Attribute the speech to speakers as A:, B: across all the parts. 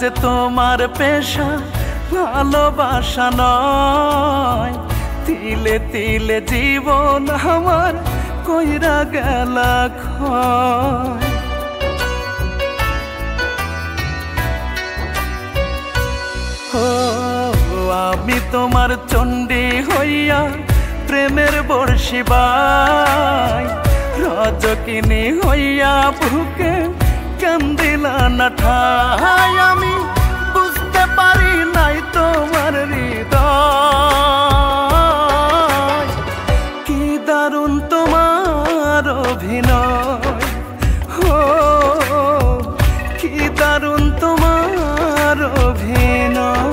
A: যে তোমার পেশা ভালোবাসা নয়, তিলে তিলে জীবন আমার কইরা গেলা ক্ষয়। ও আমি তোমার চণ্ডী হইয়া প্রেমের বর্ষি বাই, রজকিনী হইয়া বুকে কান্দিলা না ঠাই। আমি বুঝতে পারি নাই তোমার হৃদয়, কি দারুণ তোমার অভিনয়। ও কি দারুণ তোমার অভিনয়।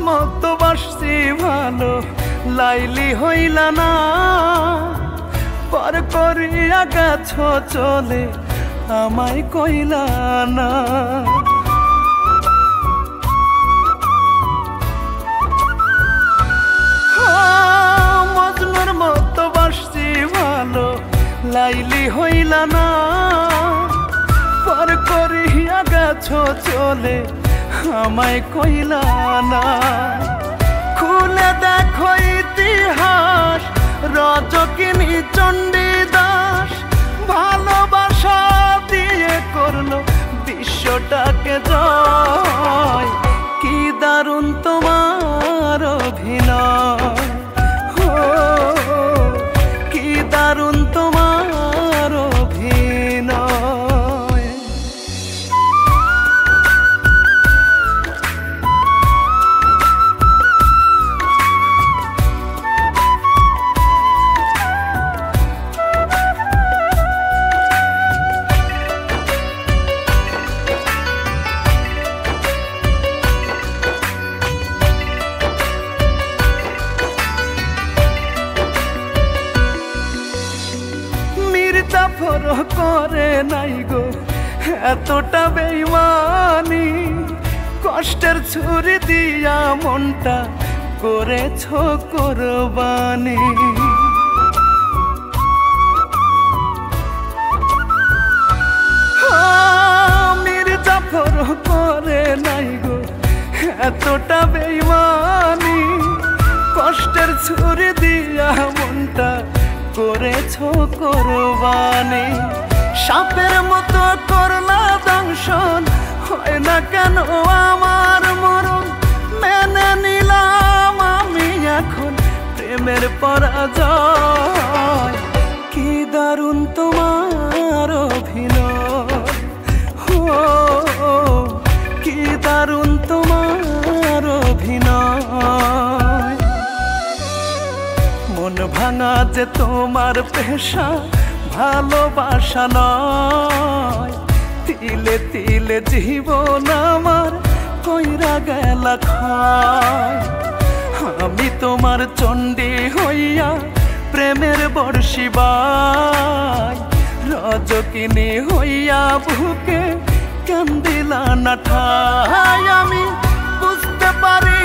A: মতো বাসছি ভালো লাইলি হইলা না, পর করিয়া গেছ চলে আমায় কইলা না। মজনুর মতো বাসছি ভালো লাইলি হইলা না, পর করিয়া গেছ চলে আমায় কইলা না। খুলে দেখো ইতিহাস, রজকিনী চণ্ডী দাস ভালোবাসা দিয়ে করলো বিশ্বটাকে জয়। কি দারুণ তোমার অভিনয়। ও কি দারুণ তোমার অভিনয়। করে নাই গো এতটা বেইমানি, কষ্টের ছুরি দিয়া মনটা করেছ কোরবানি। মির্জাফর করে নাই গো এতটা বেইমানি, কষ্টের ছুরি দিয়া মনটা করেছ কোরবানি। সাপের মতো করলা দংশন, হয় না কেন আমার মরণ। মেনে নিলাম আমি এখন প্রেমের পরাজয়। কি দারুণ তোমার অভিনয়। ও কি দারুণ তোমার অভিনয়। মন ভাঙা যে তোমার পেশা ভালোবাসা নয়, তিলে তিলে জীবন আমার কইরা গেলা ক্ষয়। আমি তোমার চণ্ডী হইয়া প্রেমের বর্ষি বাই, রজকিনী হইয়া বুকে কান্দিলা না ঠাই। আমি বুঝতে পারি